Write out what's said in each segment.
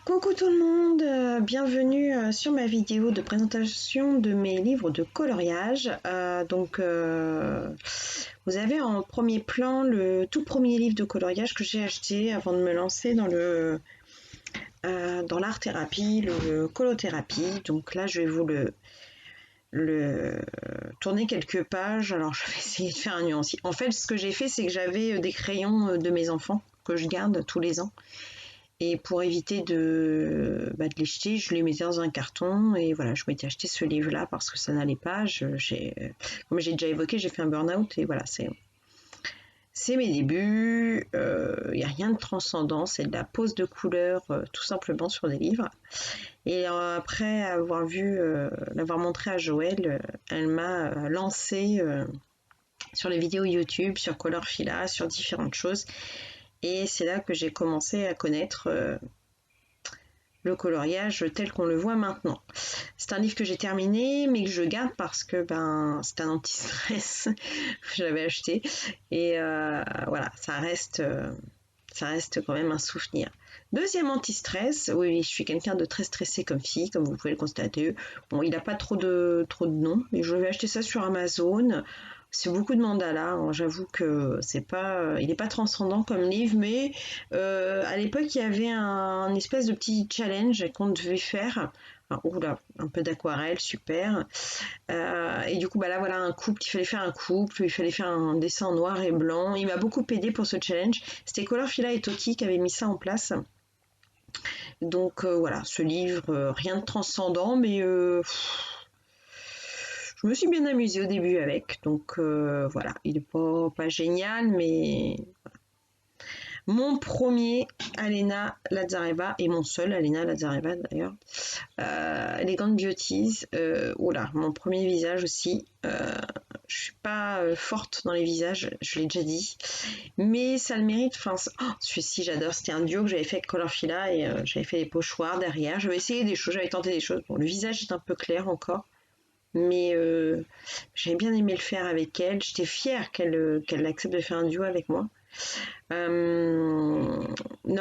Coucou tout le monde, bienvenue sur ma vidéo de présentation de mes livres de coloriage. Vous avez en premier plan le tout premier livre de coloriage que j'ai acheté avant de me lancer dans l'art thérapie, le colothérapie. Donc là, je vais vous le tourner quelques pages. Alors, je vais essayer de faire un nuancier. En fait, ce que j'ai fait, c'est que j'avais des crayons de mes enfants que je garde tous les ans. Et pour éviter de les jeter, je les mettais dans un carton. Et voilà, je m'étais acheté ce livre-là parce que ça n'allait pas. Comme j'ai déjà évoqué, j'ai fait un burn-out. Et voilà, c'est mes débuts. Il n'y a rien de transcendant. C'est de la pose de couleurs, tout simplement, sur des livres. Et après l'avoir montré à Joëlle, elle m'a lancé sur les vidéos YouTube, sur Colorfilla, sur différentes choses. Et c'est là que j'ai commencé à connaître le coloriage tel qu'on le voit maintenant. C'est un livre que j'ai terminé, mais que je garde parce que c'est un anti-stress que j'avais acheté. Et voilà, ça reste quand même un souvenir. Deuxième anti-stress, oui, je suis quelqu'un de très stressé comme fille, comme vous pouvez le constater. Bon, il n'a pas trop de noms, mais je vais acheter ça sur Amazon. C'est beaucoup de mandalas, hein. J'avoue que il n'est pas transcendant comme livre, mais à l'époque il y avait un espèce de petit challenge qu'on devait faire. Oula, un peu d'aquarelle, super. Et du coup, là voilà un couple, il fallait faire un couple, il fallait faire un dessin en noir et blanc. Il m'a beaucoup aidé pour ce challenge. C'était Colorfilla et Toki qui avaient mis ça en place. Donc voilà, ce livre, rien de transcendant, mais je me suis bien amusée au début avec. Donc voilà, il n'est pas génial, mais mon premier Alena Lazareva et mon seul Alena Lazareva d'ailleurs, Elegant Beauties, oula, mon premier visage aussi. Je suis pas forte dans les visages, je l'ai déjà dit, mais ça le mérite. Enfin, celui-ci j'adore. C'était un duo que j'avais fait avec Colorfilla et j'avais fait les pochoirs derrière. J'avais essayé des choses, j'avais tenté des choses. Bon, le visage est un peu clair encore, mais j'avais bien aimé le faire avec elle. J'étais fière qu'elle accepte de faire un duo avec moi. Non,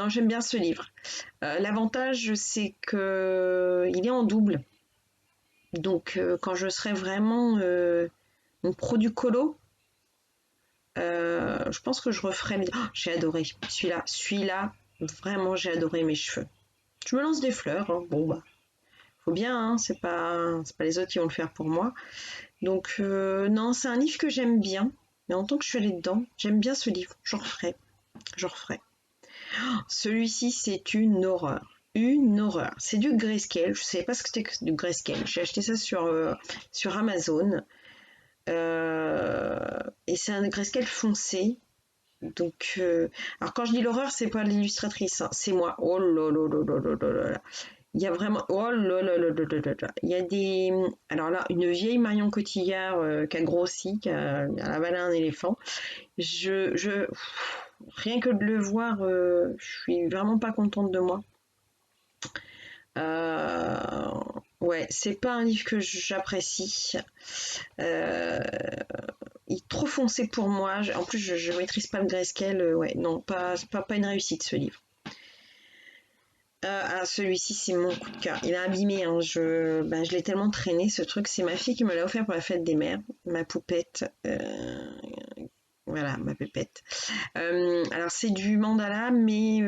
j'aime bien ce livre. L'avantage, c'est que il est en double. Donc, quand je serai vraiment mon pro du colo, je pense que je referai. J'ai adoré celui-là, vraiment, j'ai adoré mes cheveux. Je me lance des fleurs, hein. Bon bah, faut bien, hein, c'est pas les autres qui vont le faire pour moi. Donc non, c'est un livre que j'aime bien. Mais en tant que je suis allée dedans, j'aime bien ce livre. Je referai. Celui-ci, c'est une horreur. Une horreur. C'est du grayscale. Je ne savais pas ce que c'était que du grayscale. J'ai acheté ça sur Amazon. Et c'est un grayscale foncé. Donc, alors quand je dis l'horreur, c'est pas l'illustratrice, hein, c'est moi. Oh là là là là là là là. Il y a vraiment. Oh là là là là là là. Il y a des. Alors là, une vieille Marion Cotillard qui a grossi, elle a avalé un éléphant. Rien que de le voir, je suis vraiment pas contente de moi. Euh, ouais, c'est pas un livre que j'apprécie. Euh, il est trop foncé pour moi. En plus, je maîtrise pas le grayscale. Ouais, non, pas une réussite ce livre. Celui-ci, c'est mon coup de cœur. Il est abîmé, hein. Je l'ai tellement traîné, ce truc. C'est ma fille qui me l'a offert pour la fête des mères, ma poupette. Voilà, ma pépette. Alors, c'est du mandala, mais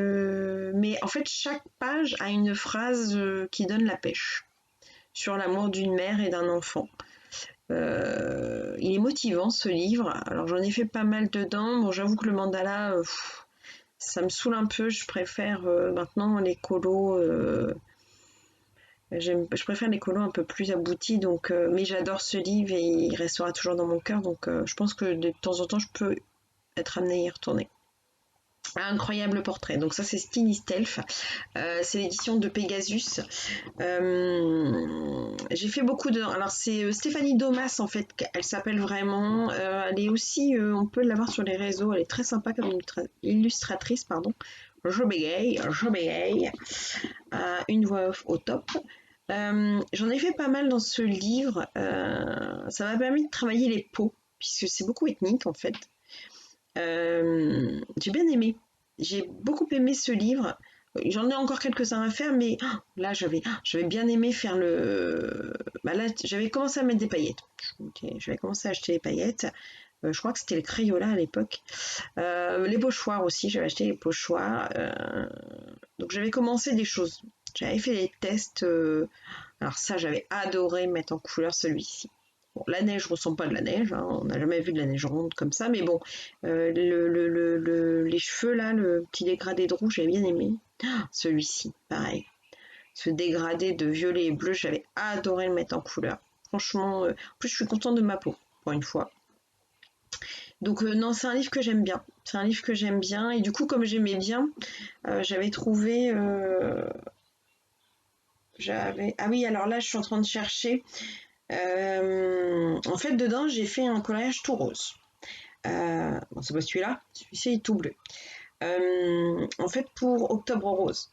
en fait, chaque page a une phrase qui donne la pêche sur l'amour d'une mère et d'un enfant. Il est motivant, ce livre. Alors, j'en ai fait pas mal dedans. Bon, j'avoue que le mandala, ça me saoule un peu. Je préfère maintenant les colos. Je préfère les colos un peu plus aboutis, donc, mais j'adore ce livre et il restera toujours dans mon cœur, donc je pense que de temps en temps je peux être amenée à y retourner. Incroyable portrait, donc ça c'est Skinny Stealth, c'est l'édition de Pegasus. J'ai fait beaucoup de. Alors c'est Stéphanie Domas en fait, elle s'appelle vraiment. Elle est aussi, on peut l'avoir sur les réseaux, elle est très sympa comme illustratrice, pardon. Je bégaye. Une voix off au top. J'en ai fait pas mal dans ce livre. Ça m'a permis de travailler les peaux, puisque c'est beaucoup ethnique en fait. J'ai bien aimé. J'ai beaucoup aimé ce livre. J'en ai encore quelques-uns à faire, mais là, j'avais bien aimé faire le. Bah là, j'avais commencé à mettre des paillettes. J'avais commencé à acheter les paillettes. Je crois que c'était les Crayola à l'époque. Les pochoirs aussi, j'avais acheté les pochoirs. Donc j'avais commencé des choses. J'avais fait les tests. Alors ça, j'avais adoré mettre en couleur celui-ci. Bon, la neige ressemble pas de la neige, hein, on n'a jamais vu de la neige ronde comme ça, mais bon, les cheveux là, le petit dégradé de rouge, j'avais bien aimé. Celui-ci, pareil. Ce dégradé de violet et bleu, j'avais adoré le mettre en couleur. Franchement, en plus je suis contente de ma peau, pour une fois. Donc non, c'est un livre que j'aime bien. C'est un livre que j'aime bien. Et du coup, comme j'aimais bien, j'avais trouvé... Ah oui, alors là, je suis en train de chercher. En fait, dedans, j'ai fait un coloriage tout rose. Bon, c'est pas celui-là. Celui-ci est tout bleu. En fait, pour Octobre Rose.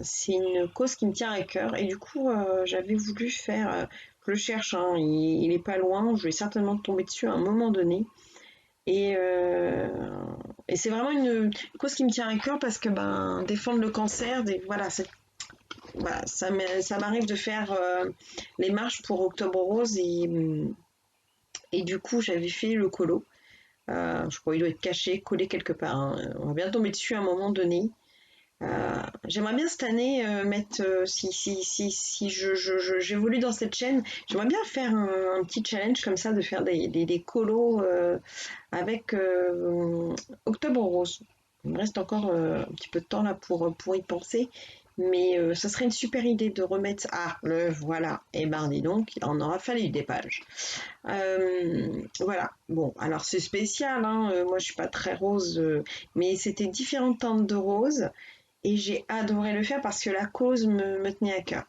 C'est une cause qui me tient à cœur. Et du coup, j'avais voulu faire... je le cherche, hein, il est pas loin. Je vais certainement tomber dessus à un moment donné. Et, euh, et c'est vraiment une cause qui me tient à cœur parce que ben, défendre le cancer, voilà, voilà, ça m'arrive de faire les marches pour Octobre Rose et du coup j'avais fait le colo. Je crois qu'il doit être caché, collé quelque part, hein. On va bien tomber dessus à un moment donné. J'aimerais bien cette année mettre, si j'évolue dans cette chaîne, j'aimerais bien faire un petit challenge comme ça, de faire des colos avec Octobre Rose. Il me reste encore un petit peu de temps là pour y penser, mais ça serait une super idée de remettre. Ah, le voilà, et ben dis donc, il en aura fallu des pages. Voilà, bon, alors c'est spécial, hein, moi je suis pas très rose, mais c'était différentes teintes de rose. Et j'ai adoré le faire parce que la cause me tenait à cœur.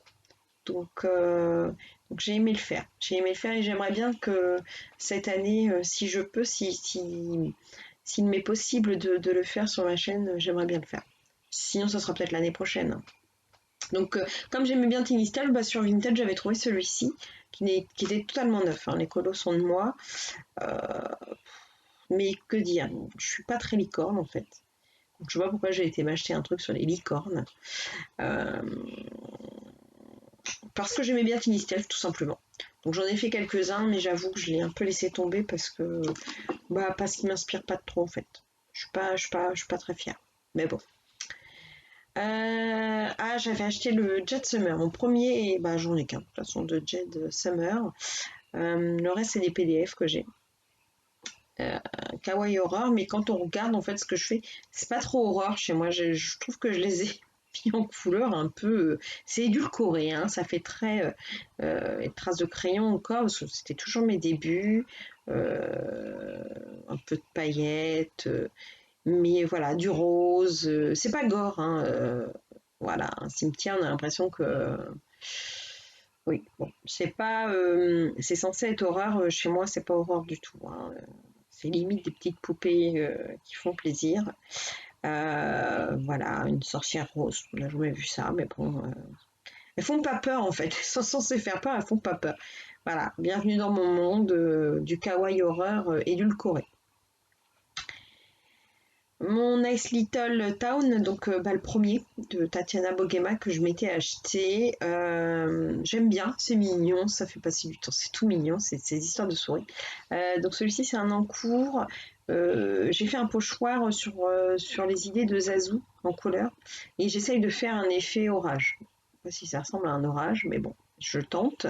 Donc, donc j'ai aimé le faire. J'ai aimé le faire et j'aimerais bien que cette année, si je peux, s'il m'est possible de le faire sur ma chaîne, j'aimerais bien le faire. Sinon, ça sera peut-être l'année prochaine. Donc, comme j'aimais bien Tiny Style, bah, sur Vinted, j'avais trouvé celui-ci qui était totalement neuf, hein. Les colos sont de moi. Euh, mais que dire, je suis pas très licorne en fait. Donc, je sais pas pourquoi j'ai été m'acheter un truc sur les licornes. Euh, Parce que j'aimais bien Tiny Stealth, tout simplement. Donc j'en ai fait quelques-uns, mais j'avoue que je l'ai un peu laissé tomber parce qu'il m'inspire pas trop en fait. Je suis pas très fière. Mais bon. J'avais acheté le Jet Summer, mon premier, et bah j'en ai qu'un, de toute façon, de Jet Summer. Le reste, c'est des PDF que j'ai. Kawaii Horror, mais quand on regarde, en fait, ce que je fais, c'est pas trop horreur chez moi. Je trouve que je les ai mis en couleur un peu. C'est édulcoré, hein, ça fait très traces de crayon encore, parce que c'était toujours mes débuts. Un peu de paillettes, mais voilà, du rose. C'est pas gore, hein, voilà, un cimetière, on a l'impression que. Oui, bon, c'est pas. C'est censé être horreur, chez moi, c'est pas horreur du tout, hein. C'est limite des petites poupées qui font plaisir. Voilà, une sorcière rose. On n'a jamais vu ça, mais bon. Elles font pas peur en fait. Elles sont censées faire peur, elles font pas peur. Voilà, bienvenue dans mon monde du kawaii horreur édulcoré. Mon Nice Little Town, donc bah, le premier de Tatiana Bogema que je m'étais acheté. J'aime bien, c'est mignon, ça fait passer du temps, c'est tout mignon, c'est ces histoires de souris. Donc celui-ci c'est un encours. J'ai fait un pochoir sur les idées de Zazu en couleur et j'essaye de faire un effet orage. Je sais pas si ça ressemble à un orage, mais bon, je tente.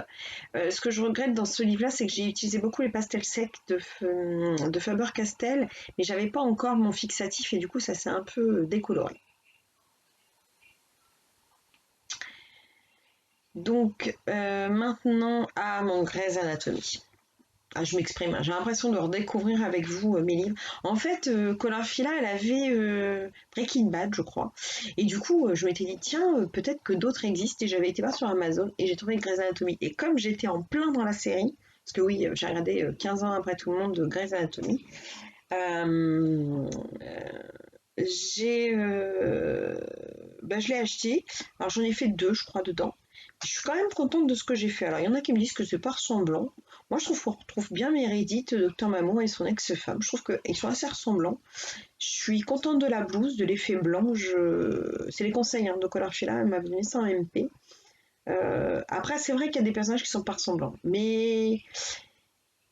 Ce que je regrette dans ce livre-là, c'est que j'ai utilisé beaucoup les pastels secs de Faber-Castell, mais j'avais pas encore mon fixatif et du coup ça s'est un peu décoloré. Donc maintenant à mon Grey's Anatomy. Ah, je m'exprime, hein. J'ai l'impression de redécouvrir avec vous mes livres. En fait, Colin Fila, elle avait Breaking Bad, je crois. Et du coup, je m'étais dit, tiens, peut-être que d'autres existent. Et j'avais été voir sur Amazon et j'ai trouvé Grey's Anatomy. Et comme j'étais en plein dans la série, parce que oui, j'ai regardé 15 ans après tout le monde de Grey's Anatomy, euh, j'ai, je l'ai acheté. Alors j'en ai fait deux, je crois, dedans. Je suis quand même contente de ce que j'ai fait. Alors il y en a qui me disent que c'est pas ressemblant. Moi, je trouve qu'on retrouve bien Meredith, Docteur Mamour et son ex-femme. Je trouve qu'ils sont assez ressemblants. Je suis contente de la blouse, de l'effet blanc. C'est les conseils de Color Sheila, elle m'a donné ça en MP. Après, c'est vrai qu'il y a des personnages qui sont pas ressemblants, mais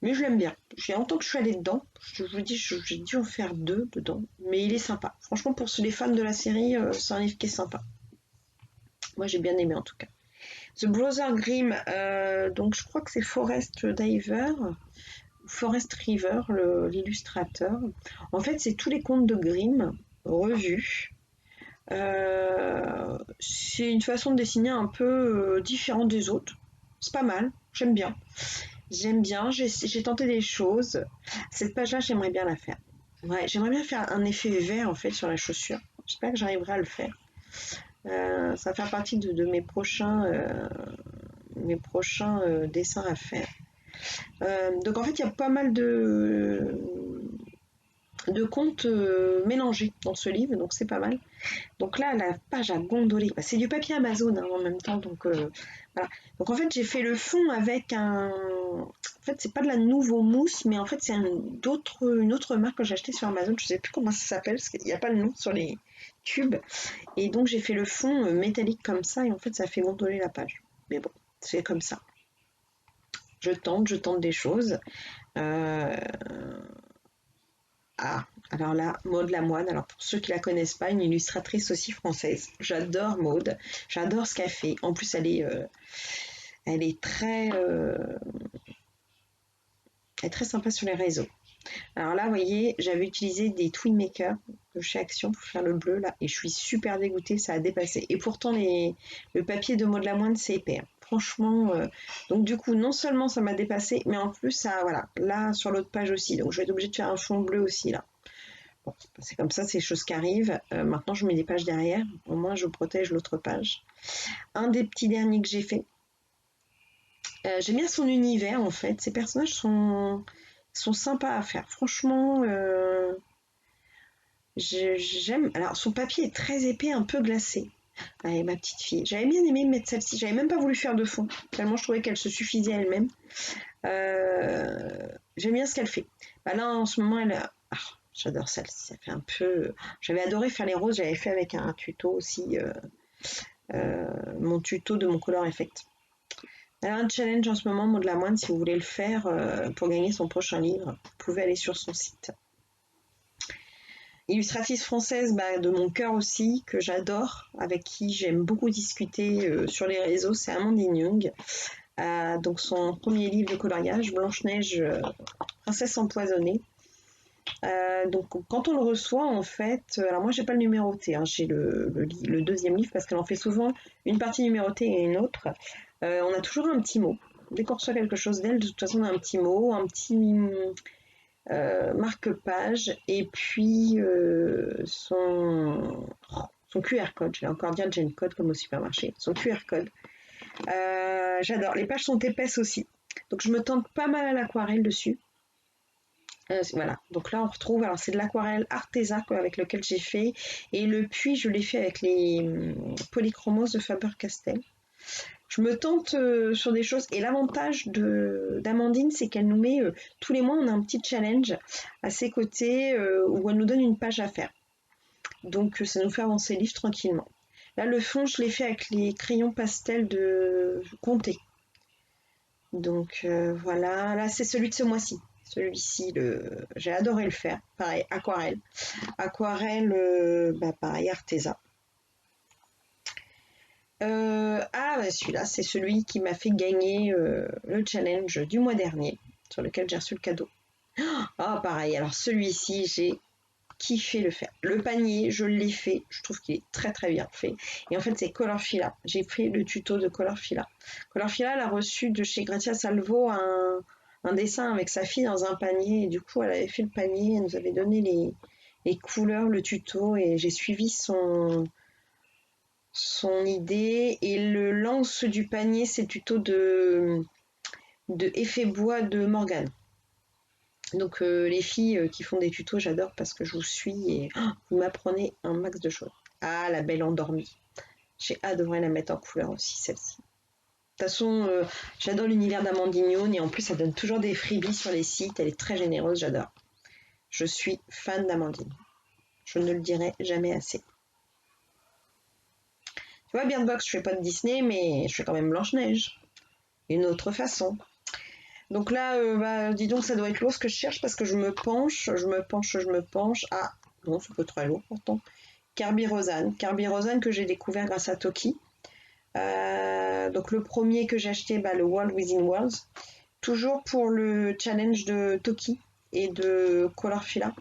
je l'aime bien. J'ai longtemps que je suis allée dedans. Je vous dis, j'ai dû en faire 2 dedans, mais il est sympa. Franchement, pour les fans de la série, c'est un livre qui est sympa. Moi, j'ai bien aimé en tout cas. The Brother Grimm, donc je crois que c'est Forest Diver, Forest River, l'illustrateur. En fait, c'est tous les contes de Grimm revus. C'est une façon de dessiner un peu différente des autres. C'est pas mal, j'aime bien. J'aime bien, j'ai tenté des choses. Cette page-là, j'aimerais bien la faire. Ouais, j'aimerais bien faire un effet vert en fait sur la chaussure. J'espère que j'arriverai à le faire. Ça va faire partie de mes prochains dessins à faire. Donc en fait, il y a pas mal de contes mélangés dans ce livre, donc c'est pas mal. Donc là, la page à gondoler, bah, c'est du papier Amazon en même temps, donc voilà. Donc en fait, j'ai fait le fond avec un. En fait, c'est pas de la nouveau mousse, mais en fait, c'est une autre marque que j'ai acheté sur Amazon. Je sais plus comment ça s'appelle, parce qu'il n'y a pas le nom sur les tubes. Et donc, j'ai fait le fond métallique comme ça, et en fait, ça fait gondoler la page. Mais bon, c'est comme ça. Je tente des choses. Euh, Ah, alors là, Maud Lamoine, alors pour ceux qui la connaissent pas, une illustratrice aussi française. J'adore Maud, j'adore ce qu'elle fait. En plus, elle est elle est très sympa sur les réseaux. Alors là, vous voyez, j'avais utilisé des Twin Maker de chez Action pour faire le bleu là, et je suis super dégoûtée, ça a dépassé. Et pourtant, le papier de Maud Lamoine, c'est épais, hein. Franchement, donc du coup, non seulement ça m'a dépassé, mais en plus, ça, voilà, là sur l'autre page aussi. Donc je vais être obligée de faire un fond bleu aussi là. Bon, c'est comme ça, c'est des choses qui arrivent. Maintenant, je mets des pages derrière. Au moins, je protège l'autre page. Un des petits derniers que j'ai fait. J'aime bien son univers, en fait. Ces personnages sont sympas à faire. Franchement, j'aime. Alors, son papier est très épais, un peu glacé. Allez, ma petite fille. J'avais bien aimé mettre celle-ci. J'avais même pas voulu faire de fond. Tellement je trouvais qu'elle se suffisait à elle-même. J'aime bien ce qu'elle fait. Bah là, en ce moment, j'adore celle-ci. Ça fait un peu. J'avais adoré faire les roses. J'avais fait avec un tuto aussi, mon tuto de mon Color Effect. Elle a un challenge en ce moment, Maud Lamoine, si vous voulez le faire pour gagner son prochain livre, vous pouvez aller sur son site. Illustratrice française bah, de mon cœur aussi, que j'adore, avec qui j'aime beaucoup discuter sur les réseaux, c'est Amandine Young. Donc son premier livre de coloriage, Blanche-Neige, Princesse empoisonnée. Donc quand on le reçoit en fait, alors moi j'ai pas le numéroté, hein, j'ai le deuxième livre parce qu'elle en fait souvent une partie numérotée et une autre. On a toujours un petit mot. Dès qu'on reçoit quelque chose d'elle, de toute façon on a un petit mot, un petit marque-page et puis son QR code. Je vais encore dire Jane Code comme au supermarché. Son QR code. J'adore. Les pages sont épaisses aussi. Donc je me tente pas mal à l'aquarelle dessus. Voilà, donc là on retrouve, alors c'est de l'aquarelle Arteza avec lequel j'ai fait, et le puits je l'ai fait avec les polychromos de Faber-Castell. Je me tente sur des choses, et l'avantage d'Amandine c'est qu'elle nous met, tous les mois on a un petit challenge à ses côtés où elle nous donne une page à faire. Donc ça nous fait avancer le livre tranquillement. Là le fond je l'ai fait avec les crayons pastels de Comté. Donc voilà, là c'est celui de ce mois-ci. Celui-ci, j'ai adoré le faire. Pareil, aquarelle. Aquarelle, bah, pareil, Arteza. Bah, celui-là, c'est celui qui m'a fait gagner le challenge du mois dernier, sur lequel j'ai reçu le cadeau. Ah, pareil, alors celui-ci, j'ai kiffé le faire. Le panier, je l'ai fait. Je trouve qu'il est très très bien fait. Et en fait, c'est Color Fila. J'ai pris le tuto de Color Fila. Color Fila, elle a reçu de chez Grazia Salvo un dessin avec sa fille dans un panier. Et du coup, elle avait fait le panier. Elle nous avait donné les couleurs, le tuto. Et j'ai suivi son idée. Et le lance du panier, c'est le tuto de Effet Bois de Morgane. Donc les filles qui font des tutos, j'adore parce que je vous suis et vous m'apprenez un max de choses. Ah, la belle endormie. J'ai adoré la mettre en couleur aussi, celle-ci. façon, j'adore l'univers d'Amandine Youn et en plus, ça donne toujours des freebies sur les sites. Elle est très généreuse, j'adore. Je suis fan d'Amandine. Je ne le dirai jamais assez. Tu vois, Bird Box, je fais pas de Disney, mais je fais quand même Blanche-Neige. Une autre façon. Donc là, dis donc, ça doit être lourd ce que je cherche parce que je me penche, je me penche, je me penche. Ah, non, c'est pas très lourd pourtant. Kirby Rosanne. Kirby Rosanne que j'ai découvert grâce à Toki. Donc le premier que j'ai acheté, le World Within Worlds. Toujours pour le challenge de Toki et de Colorfilla.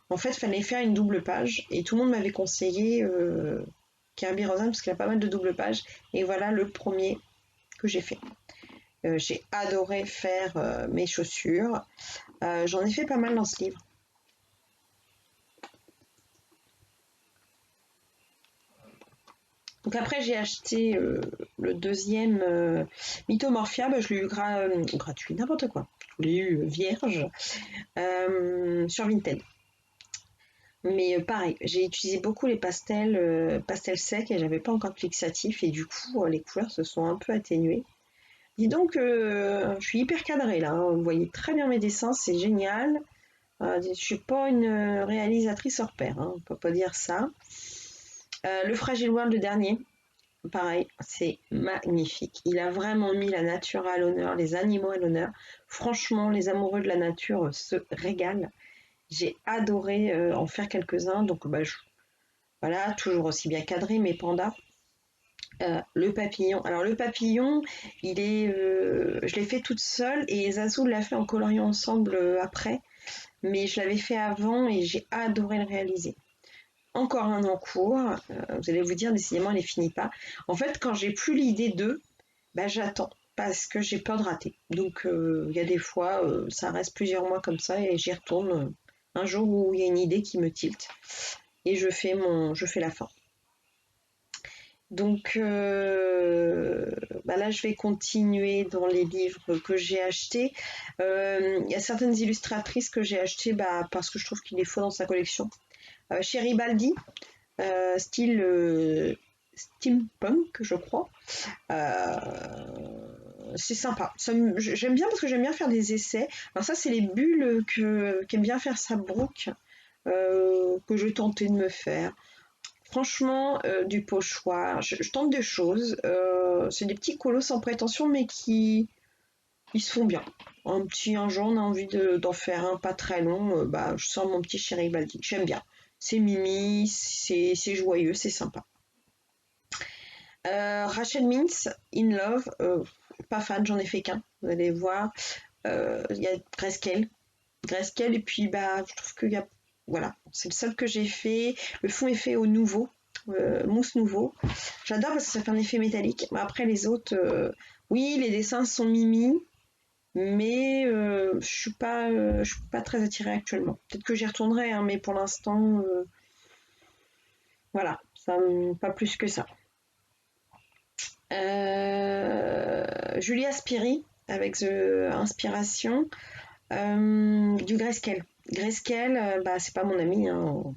En fait, il fallait faire une double page et tout le monde m'avait conseillé Kirby Rosanne parce qu'il a pas mal de double pages. Et voilà le premier que j'ai fait. J'ai adoré faire mes chaussures. J'en ai fait pas mal dans ce livre. Donc après j'ai acheté le deuxième Mythomorphia, je l'ai eu gratuit, n'importe quoi. Je l'ai eu vierge sur Vinted. Mais pareil, j'ai utilisé beaucoup les pastels secs et j'avais pas encore de fixatif et du coup les couleurs se sont un peu atténuées. Dis donc, je suis hyper cadrée là, hein. Vous voyez très bien mes dessins, c'est génial. Je suis pas une réalisatrice hors pair, hein, on peut pas dire ça. Le Fragile World, le dernier, pareil, c'est magnifique. Il a vraiment mis la nature à l'honneur, les animaux à l'honneur. Franchement, les amoureux de la nature se régalent. J'ai adoré en faire quelques-uns, donc voilà, toujours aussi bien cadré, mes pandas. Le papillon. Alors le papillon, je l'ai fait toute seule et Zazou l'a fait en coloriant ensemble après, mais je l'avais fait avant et j'ai adoré le réaliser. Encore un en cours, vous allez vous dire décidément elle ne finit pas. En fait, quand j'ai plus l'idée d'eux, j'attends parce que j'ai peur de rater. Donc il y a des fois, ça reste plusieurs mois comme ça et j'y retourne un jour où il y a une idée qui me tilte et je fais la fin. Donc là, je vais continuer dans les livres que j'ai achetés. Il y a certaines illustratrices que j'ai achetées parce que je trouve qu'il les faut dans sa collection. Chéri Baldi, style steampunk, je crois. C'est sympa. J'aime bien parce que j'aime bien faire des essais. Alors ça, c'est les bulles qu'aime bien faire Sabrook, que je tentais de me faire. Franchement, du pochoir, je tente des choses. C'est des petits colos sans prétention, mais qui ils se font bien. Un jour, on a envie d'en faire un pas très long. Je sors mon petit Chéri Baldi. J'aime bien. C'est mimi, c'est joyeux, c'est sympa. Rachel Mintz, In Love, pas fan, j'en ai fait qu'un. Vous allez voir. Il y a Grayscale. Et puis je trouve qu'il y a. Voilà, c'est le seul que j'ai fait. Le fond est fait au nouveau. Mousse nouveau. J'adore parce que ça fait un effet métallique. Mais après les autres, oui, les dessins sont mimi, mais je suis pas très attirée actuellement. Peut-être que j'y retournerai, hein, mais pour l'instant, voilà, pas plus que ça. Julia Spiri avec The Inspiration, du Grayscale. Grayscale, c'est pas mon ami, hein.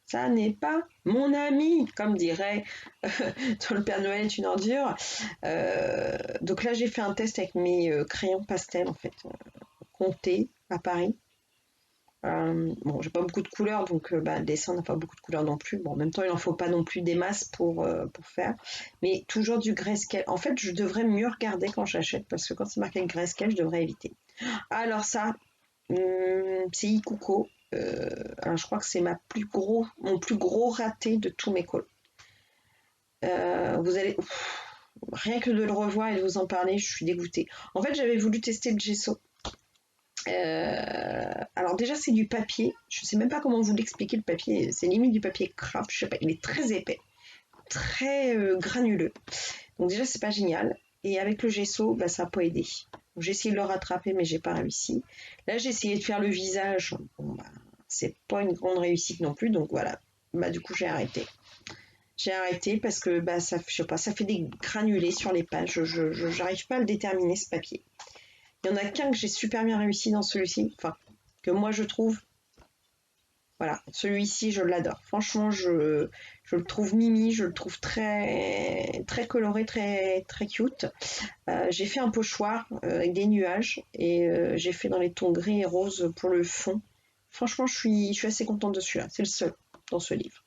Ça n'est pas mon ami, comme dirait dans Le Père Noël est une ordure. Donc là, j'ai fait un test avec mes crayons pastel, en fait, comptés à Paris. J'ai pas beaucoup de couleurs, donc le dessin n'a pas beaucoup de couleurs non plus. Bon, en même temps, il en faut pas non plus des masses pour faire. Mais toujours du grayscale. En fait, je devrais mieux regarder quand j'achète, parce que quand c'est marqué grayscale, je devrais éviter. Alors ça, c'est Ikuko. Alors je crois que c'est mon plus gros raté de tous mes cols. Vous allez... rien que de le revoir et de vous en parler, je suis dégoûtée. En fait, j'avais voulu tester le gesso. Alors déjà c'est du papier, je sais même pas comment vous l'expliquer, le papier, c'est limite du papier craft, je sais pas, il est très épais, très granuleux, donc déjà c'est pas génial, et avec le gesso ça n'a pas aidé. J'ai essayé de le rattraper mais j'ai pas réussi. Là j'ai essayé de faire le visage, c'est pas une grande réussite non plus, donc voilà, du coup j'ai arrêté parce que ça, je sais pas, ça fait des granulés sur les pages, je j'arrive pas à le déterminer ce papier. Il y en a qu'un que j'ai super bien réussi dans celui-ci, enfin, que moi je trouve. Voilà, celui-ci, je l'adore. Franchement, je le trouve mimi, je le trouve très, très coloré, très, très cute. J'ai fait un pochoir avec des nuages et j'ai fait dans les tons gris et rose pour le fond. Franchement, je suis assez contente de celui-là. C'est le seul dans ce livre.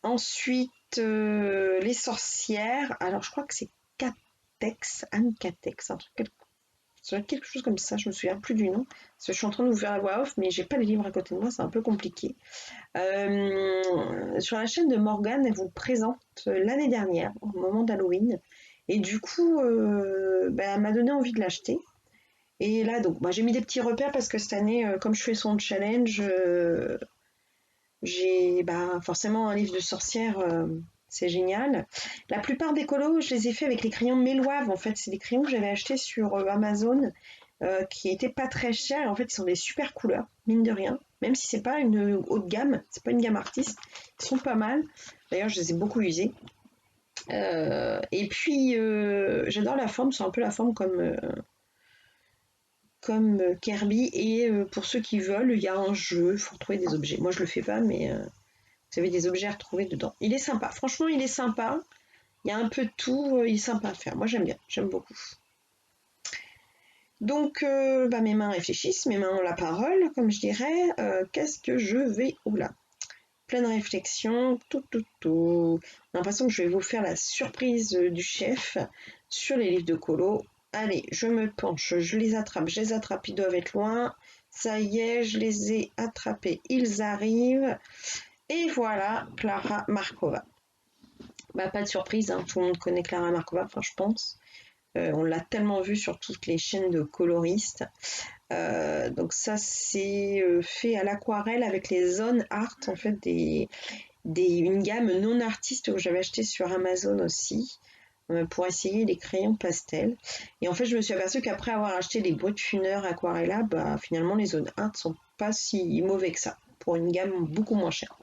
Ensuite, les sorcières. Alors, je crois que c'est Catex, Anne Catex, un truc, quelque chose comme ça. Je me souviens plus du nom. Parce que je suis en train de vous faire la voix off, mais j'ai pas les livres à côté de moi, c'est un peu compliqué. Sur la chaîne de Morgane, elle vous le présente l'année dernière, au moment d'Halloween. Et du coup, elle m'a donné envie de l'acheter. Et là, donc, j'ai mis des petits repères parce que cette année, comme je fais son challenge, j'ai forcément un livre de sorcière, c'est génial. La plupart des colos, je les ai fait avec les crayons Méloave. En fait, c'est des crayons que j'avais achetés sur Amazon, qui étaient pas très chers. Et en fait, ils sont des super couleurs, mine de rien. Même si c'est pas une haute gamme, c'est pas une gamme artiste, ils sont pas mal. D'ailleurs, je les ai beaucoup usés. Et puis, j'adore la forme. C'est un peu la forme comme Kirby. Et pour ceux qui veulent, il y a un jeu. Il faut retrouver des objets. Moi, je le fais pas, mais vous avez des objets à retrouver dedans. Il est sympa. Franchement, il est sympa. Il y a un peu de tout. Il est sympa à faire. Moi, j'aime bien. J'aime beaucoup. Donc, mes mains réfléchissent, mes mains ont la parole, comme je dirais. Qu'est-ce que je vais... Oula, pleine réflexion, tout. J'ai l'impression que je vais vous faire la surprise du chef sur les livres de colo. Allez, je me penche, je les attrape, ils doivent être loin. Ça y est, je les ai attrapés, ils arrivent. Et voilà, Clara Markova. Pas de surprise, hein, tout le monde connaît Clara Markova, enfin je pense. On l'a tellement vu sur toutes les chaînes de coloristes. Donc ça c'est fait à l'aquarelle avec les zones art, en fait une gamme non artiste que j'avais acheté sur Amazon aussi, pour essayer les crayons pastel. Et en fait je me suis aperçue qu'après avoir acheté les Brutfunner Aquarella, finalement les zones art sont pas si mauvais que ça, pour une gamme beaucoup moins chère.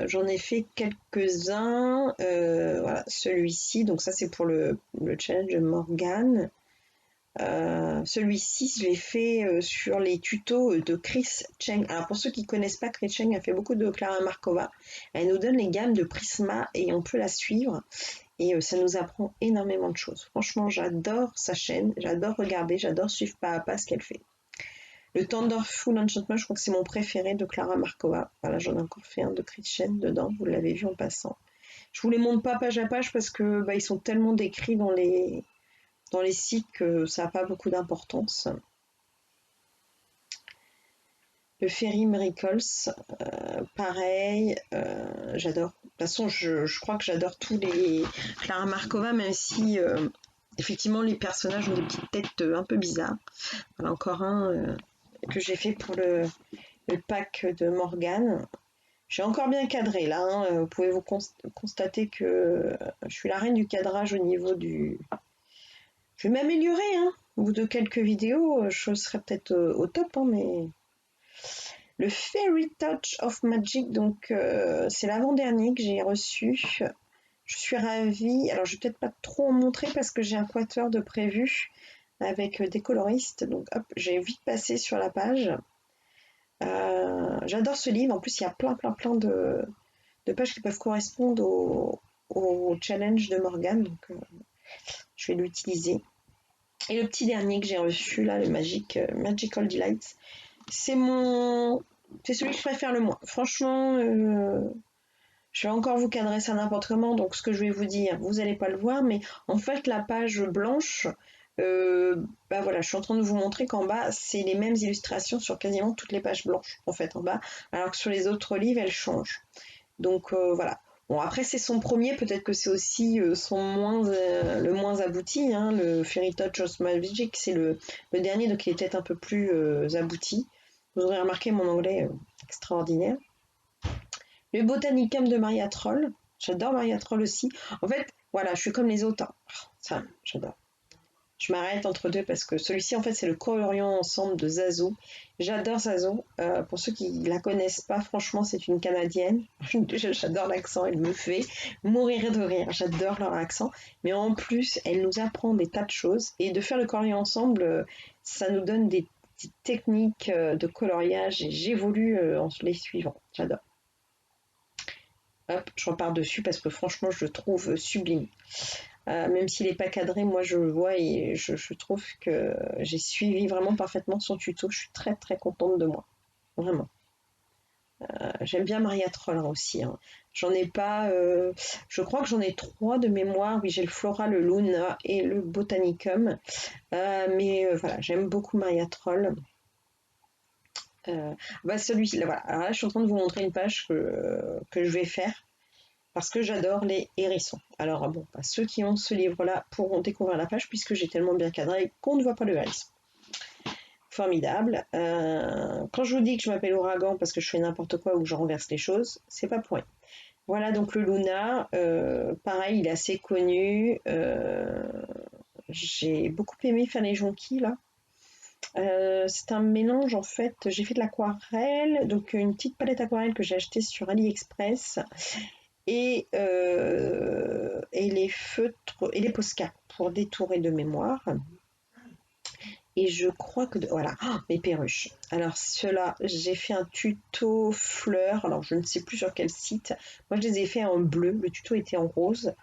J'en ai fait quelques-uns. Voilà, celui-ci, donc ça c'est pour le challenge de Morgane. Celui-ci, je l'ai fait sur les tutos de Chris Cheng. Alors pour ceux qui ne connaissent pas, Chris Cheng a fait beaucoup de Clara Markova. Elle nous donne les gammes de Prisma et on peut la suivre. Et ça nous apprend énormément de choses. Franchement, j'adore sa chaîne, j'adore regarder, j'adore suivre pas à pas ce qu'elle fait. Le Thunderful Enchantment, je crois que c'est mon préféré de Clara Markova. Voilà, j'en ai encore fait un de Christian dedans, vous l'avez vu en passant. Je vous les montre pas page à page parce que ils sont tellement décrits dans les sites que ça n'a pas beaucoup d'importance. Le Fairy Miracles, pareil, j'adore. De toute façon, je crois que j'adore tous les Clara Markova, même si effectivement les personnages ont des petites têtes un peu bizarres. Voilà encore un que j'ai fait pour le pack de Morgane. J'ai encore bien cadré là, hein. Vous pouvez vous constater que je suis la reine du cadrage au niveau du... Je vais m'améliorer, hein. Au bout de quelques vidéos, je serai peut-être au top, hein, mais... Le Fairy Touch of Magic, donc c'est l'avant-dernier que j'ai reçu. Je suis ravie. Alors, je vais peut-être pas trop en montrer parce que j'ai un quatuor de prévu avec des coloristes. Donc, hop, j'ai vite passé sur la page. J'adore ce livre. En plus, il y a plein de pages qui peuvent correspondre au challenge de Morgane. Donc, je vais l'utiliser. Et le petit dernier que j'ai reçu, là, le Magical Delights, c'est celui que je préfère le moins. Franchement, je vais encore vous cadrer ça n'importe comment, donc ce que je vais vous dire, vous n'allez pas le voir, mais en fait, la page blanche, voilà, je suis en train de vous montrer qu'en bas, c'est les mêmes illustrations sur quasiment toutes les pages blanches, en fait, en bas, alors que sur les autres livres, elles changent. Donc, voilà. Bon, après, c'est son premier, peut-être que c'est aussi le moins abouti, hein, le Fairy Touch of Magic, c'est le dernier, donc il est peut-être un peu plus abouti. Vous aurez remarqué mon anglais extraordinaire. Le Botanicum de Maria Troll, j'adore Maria Troll aussi. En fait, voilà, je suis comme les autres, hein. Ça, j'adore. Je m'arrête entre deux parce que celui-ci, en fait, c'est le coloriant ensemble de Zazo. J'adore Zazo. Pour ceux qui ne la connaissent pas, franchement, c'est une Canadienne. J'adore l'accent, elle me fait mourir de rire. J'adore leur accent. Mais en plus, elle nous apprend des tas de choses. Et de faire le coloriant ensemble, ça nous donne petites techniques de coloriage et j'évolue en les suivant. J'adore. Hop, je repars dessus parce que franchement, je le trouve sublime. Même s'il n'est pas cadré, moi je le vois et je trouve que j'ai suivi vraiment parfaitement son tuto. Je suis très très contente de moi. Vraiment. J'aime bien Maria Troll aussi, hein. J'en ai pas. Je crois que j'en ai trois de mémoire. Oui, j'ai le Flora, le Luna et le Botanicum. Mais voilà, j'aime beaucoup Maria Troll. Bah celui-ci, là, voilà. Alors là, je suis en train de vous montrer une page que je vais faire parce que j'adore les hérissons. Alors bon, bah, ceux qui ont ce livre-là pourront découvrir la page puisque j'ai tellement bien cadré qu'on ne voit pas le hérisson. Formidable. Quand je vous dis que je m'appelle Ouragan parce que je fais n'importe quoi ou que je renverse les choses, c'est pas pour rien. Voilà donc le Luna. Pareil, il est assez connu. J'ai beaucoup aimé faire les jonquilles là. C'est un mélange en fait. J'ai fait de l'aquarelle, donc une petite palette aquarelle que j'ai achetée sur AliExpress et les feutres et les Posca pour détourer de mémoire. Et je crois que voilà, oh, mes perruches. Alors ceux-là, j'ai fait un tuto fleurs. Alors je ne sais plus sur quel site. Moi, je les ai fait en bleu. Le tuto était en rose.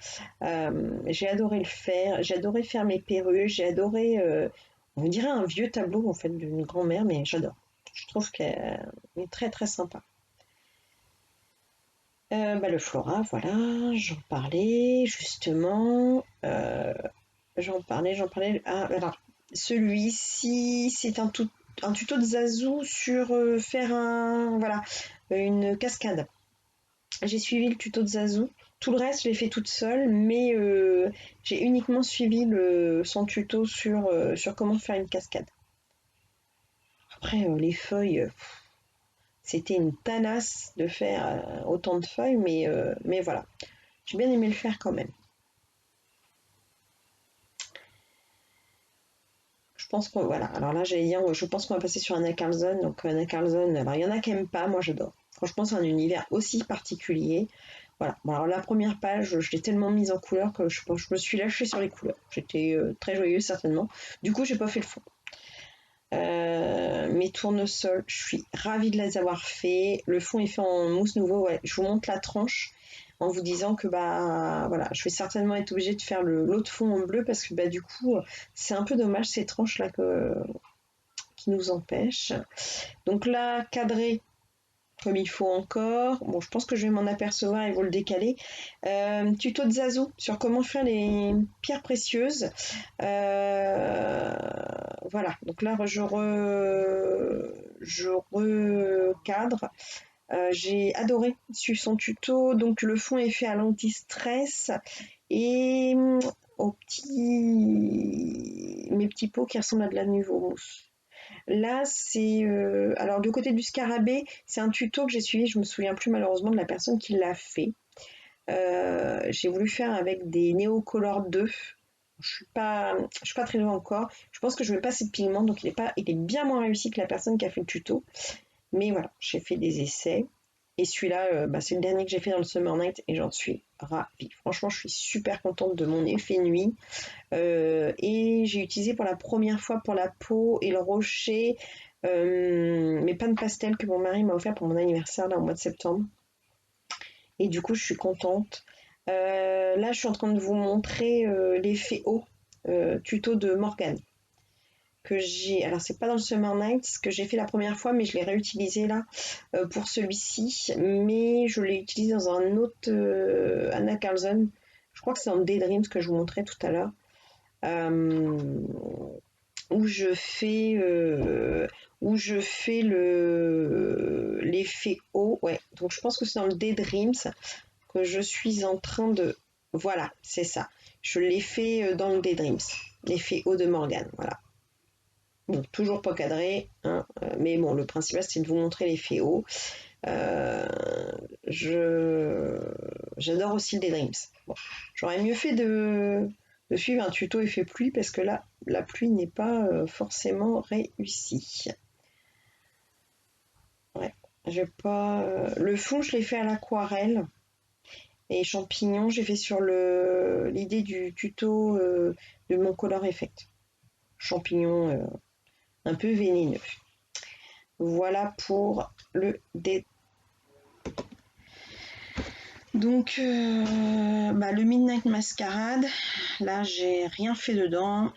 J'ai adoré le faire. J'ai adoré faire mes perruches. J'ai adoré, on dirait un vieux tableau en fait d'une grand-mère, mais j'adore. Je trouve qu'elle est très très sympa. Bah, le Flora, voilà, j'en parlais justement. J'en parlais. Ah, alors, celui-ci, c'est un tuto de Zazou sur faire voilà, une cascade. J'ai suivi le tuto de Zazou. Tout le reste, je l'ai fait toute seule, mais j'ai uniquement suivi son tuto sur comment faire une cascade. Après, les feuilles, c'était une tanasse de faire autant de feuilles, mais voilà. J'ai bien aimé le faire quand même. Je pense qu'on voilà. Alors là, j'allais dire, je pense qu'on va passer sur Anna Carlson. Donc Anna Carlson, alors il y en a qui n'aiment pas, moi j'adore. Franchement, c'est un univers aussi particulier. Voilà. Bon, alors la première page, je l'ai tellement mise en couleur que je me suis lâchée sur les couleurs. J'étais très joyeuse certainement. Du coup, j'ai pas fait le fond. Mes tournesols, je suis ravie de les avoir fait. Le fond est fait en mousse nouveau. Ouais, je vous montre la tranche en vous disant que bah voilà, je vais certainement être obligée de faire l'autre fond en bleu parce que bah du coup c'est un peu dommage ces tranches là qui nous empêchent. Donc là, cadré comme il faut encore. Bon, je pense que je vais m'en apercevoir et vous le décaler. Tuto de Zazou sur comment faire les pierres précieuses. Voilà, donc là, je recadre. J'ai adoré suivre son tuto. Donc le fond est fait à l'anti-stress et mes petits pots qui ressemblent à de la nouveau mousse. Là, c'est alors du côté du scarabée, c'est un tuto que j'ai suivi. Je me souviens plus malheureusement de la personne qui l'a fait. J'ai voulu faire avec des Neocolor 2. Je suis pas très loin encore. Je pense que je mets pas assez de pigments, donc il est bien moins réussi que la personne qui a fait le tuto. Mais voilà, j'ai fait des essais. Et celui-là, bah, c'est le dernier que j'ai fait dans le Summer Night et j'en suis ravie. Franchement, je suis super contente de mon effet nuit. Et j'ai utilisé pour la première fois pour la peau et le rocher mes pans pastel que mon mari m'a offert pour mon anniversaire là, au mois de septembre. Et du coup, je suis contente. Là, je suis en train de vous montrer l'effet eau, tuto de Morgane. Que j'ai, alors c'est pas dans le Summer Nights que j'ai fait la première fois, mais je l'ai réutilisé là pour celui-ci. Mais je l'ai utilisé dans un autre Anna Carlson. Je crois que c'est dans Daydreams que je vous montrais tout à l'heure. Euh, où je fais l'effet eau. Ouais, donc je pense que c'est dans le Daydreams que je suis en train de. Voilà, c'est ça. Je l'ai fait dans le Daydreams. L'effet eau de Morgane. Voilà. Bon, toujours pas cadré, hein, mais bon, le principal c'est de vous montrer l'effet eau. Euh, J'adore aussi le Daydreams. Bon, j'aurais mieux fait de suivre un tuto effet pluie parce que là, la pluie n'est pas forcément réussie. Ouais, j'ai pas. Le fond, je l'ai fait à l'aquarelle. Et champignons, j'ai fait sur l'idée du tuto de mon Color Effect. Champignons, un peu vénéneux. Voilà pour le dé. Donc, le Midnight Masquerade, là, j'ai rien fait dedans.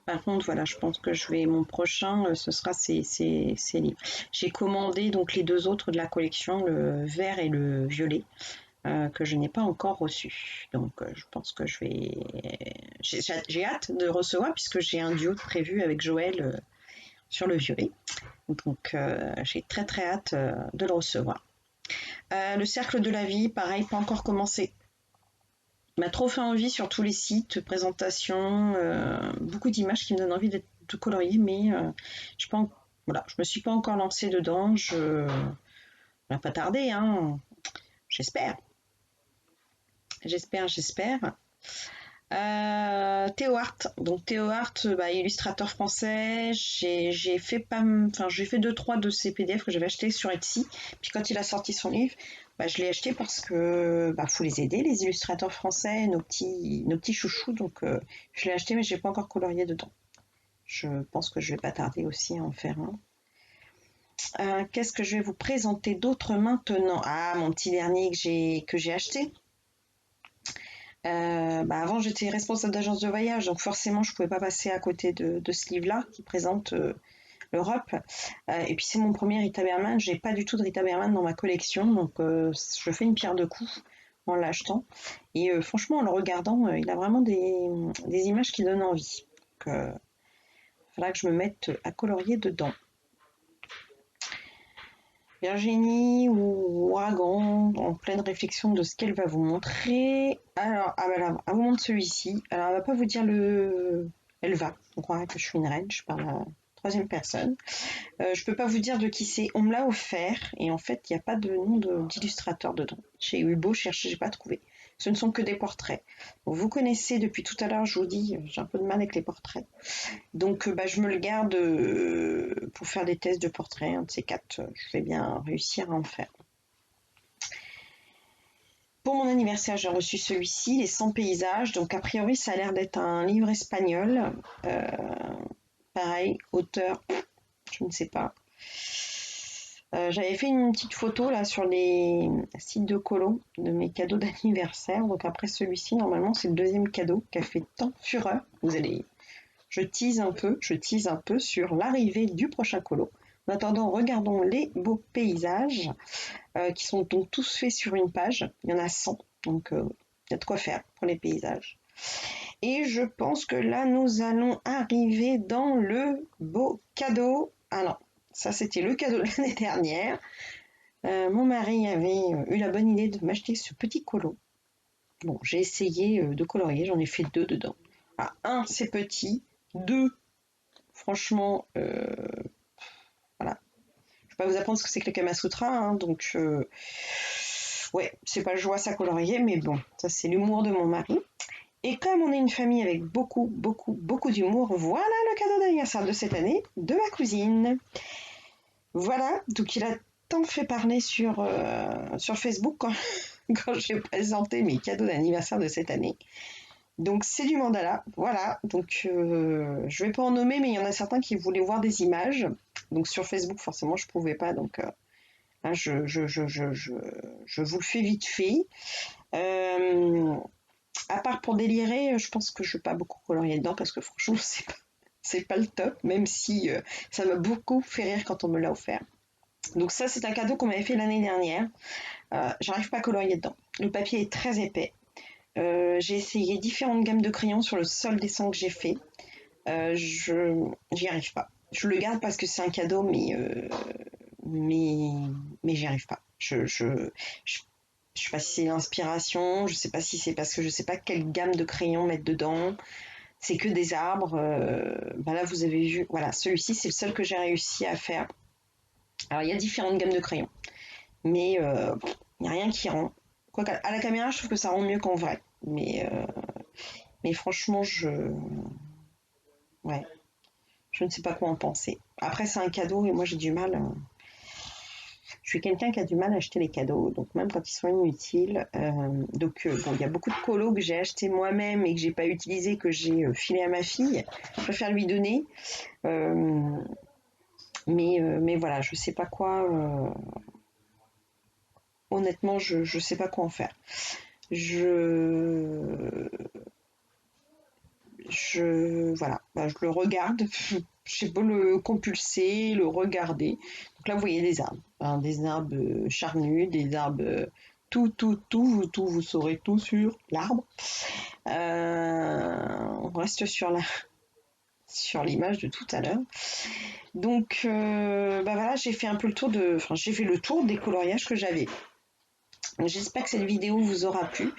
Par contre, voilà, je pense que mon prochain, ce sera ces livres. J'ai commandé donc les deux autres de la collection, le vert et le violet, que je n'ai pas encore reçu. Donc, je pense que j'ai hâte de recevoir puisque j'ai un duo prévu avec Joël sur le violet. Donc, j'ai très très hâte de le recevoir. Le cercle de la vie, pareil, pas encore commencé. M'a trop fait envie sur tous les sites, présentations, beaucoup d'images qui me donnent envie de colorier, mais je me suis pas encore lancée dedans. Ça va pas tarder, hein. J'espère, j'espère. Théo Art, donc Théo Art, illustrateur français. J'ai fait deux trois de ces PDF que j'avais achetés sur Etsy. Puis quand il a sorti son livre, je l'ai acheté parce que faut les aider, les illustrateurs français, nos petits chouchous. Donc je l'ai acheté, mais j'ai pas encore colorié dedans. Je pense que je vais pas tarder aussi à en faire un. Qu'est-ce que je vais vous présenter d'autre maintenant? Ah, mon petit dernier que j'ai acheté. Avant, j'étais responsable d'agence de voyage, donc forcément, je ne pouvais pas passer à côté de ce livre-là qui présente l'Europe. Et puis, c'est mon premier Rita Berman. J'ai pas du tout de Rita Berman dans ma collection, donc je fais une pierre de coups en l'achetant. Et franchement, en le regardant, il a vraiment des images qui donnent envie. Donc, il faudra que je me mette à colorier dedans. Virginie ou Ouragan, en pleine réflexion de ce qu'elle va vous montrer. Alors, elle vous montre celui-ci. Alors, elle va pas vous dire Elle va. On croirait que je suis une reine, je parle à la troisième personne. Je peux pas vous dire de qui c'est. On me l'a offert et en fait, il n'y a pas de nom d'illustrateur dedans. J'ai eu beau chercher, j'ai pas trouvé. Ce ne sont que des portraits. Donc, vous connaissez depuis tout à l'heure, je vous dis, j'ai un peu de mal avec les portraits. Donc, je me le garde pour faire des tests de portraits. Un de ces quatre, je vais bien réussir à en faire. Pour mon anniversaire, j'ai reçu celui-ci, Les 100 paysages. Donc, a priori, ça a l'air d'être un livre espagnol. Pareil, auteur, je ne sais pas. J'avais fait une petite photo là sur les sites de colo de mes cadeaux d'anniversaire. Donc, après celui-ci, normalement, c'est le deuxième cadeau qui a fait tant fureur. Je tease un peu sur l'arrivée du prochain colo. En attendant, regardons les beaux paysages qui sont donc tous faits sur une page. Il y en a 100, donc il y a de quoi faire pour les paysages. Et je pense que là, nous allons arriver dans le beau cadeau. Ah non, ça c'était le cadeau de l'année dernière. Mon mari avait eu la bonne idée de m'acheter ce petit colo. Bon, j'ai essayé de colorier, j'en ai fait 2 dedans. Ah, un, c'est petit. 2, franchement, voilà. Je vais pas vous apprendre ce que c'est que le Kama Sutra, hein, donc ouais, c'est pas je vois ça colorier, mais bon, ça c'est l'humour de mon mari. Et comme on est une famille avec beaucoup, beaucoup, beaucoup d'humour, voilà le cadeau d'anniversaire de cette année de ma cousine. Voilà, donc il a tant fait parler sur Facebook quand j'ai présenté mes cadeaux d'anniversaire de cette année. Donc c'est du mandala, voilà. Donc je vais pas en nommer, mais il y en a certains qui voulaient voir des images. Donc sur Facebook, forcément, je pouvais pas. Donc là, je vous le fais vite fait. À part pour délirer, je pense que je vais pas beaucoup colorier dedans parce que franchement, c'est pas le top. Même si ça m'a beaucoup fait rire quand on me l'a offert. Donc ça, c'est un cadeau qu'on m'avait fait l'année dernière. J'arrive pas à colorier dedans. Le papier est très épais. J'ai essayé différentes gammes de crayons sur le seul dessin que j'ai fait. J'y arrive pas. Je le garde parce que c'est un cadeau, mais j'y arrive pas. Je sais pas si c'est l'inspiration, je sais pas si c'est parce que je sais pas quelle gamme de crayons mettre dedans. C'est que des arbres. Là, vous avez vu, voilà, celui-ci, c'est le seul que j'ai réussi à faire. Alors, il y a différentes gammes de crayons, mais il n'y a rien qui rend. Quoique, à la caméra, je trouve que ça rend mieux qu'en vrai. Mais franchement, ouais, je ne sais pas quoi en penser. Après, c'est un cadeau et moi, j'ai du mal. Je suis quelqu'un qui a du mal à acheter les cadeaux, donc même quand ils sont inutiles. Bon, il y a beaucoup de colos que j'ai acheté moi-même et que j'ai pas utilisé, que j'ai filé à ma fille. Je préfère lui donner. Euh, mais voilà, je sais pas quoi. Honnêtement, je sais pas quoi en faire. Je voilà, bah, je le regarde. J'ai beau le compulser, le regarder. Donc là, vous voyez des arbres, hein, des arbres charnus, des arbres tout, vous saurez tout sur l'arbre. On reste sur l'image de tout à l'heure. Donc, bah voilà, j'ai fait un peu le tour j'ai fait le tour des coloriages que j'avais. J'espère que cette vidéo vous aura plu.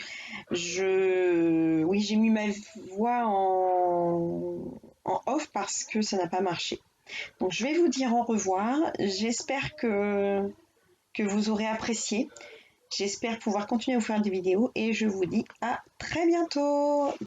Oui, j'ai mis ma voix en off parce que ça n'a pas marché. Donc, je vais vous dire au revoir. J'espère que vous aurez apprécié. J'espère pouvoir continuer à vous faire des vidéos et je vous dis à très bientôt.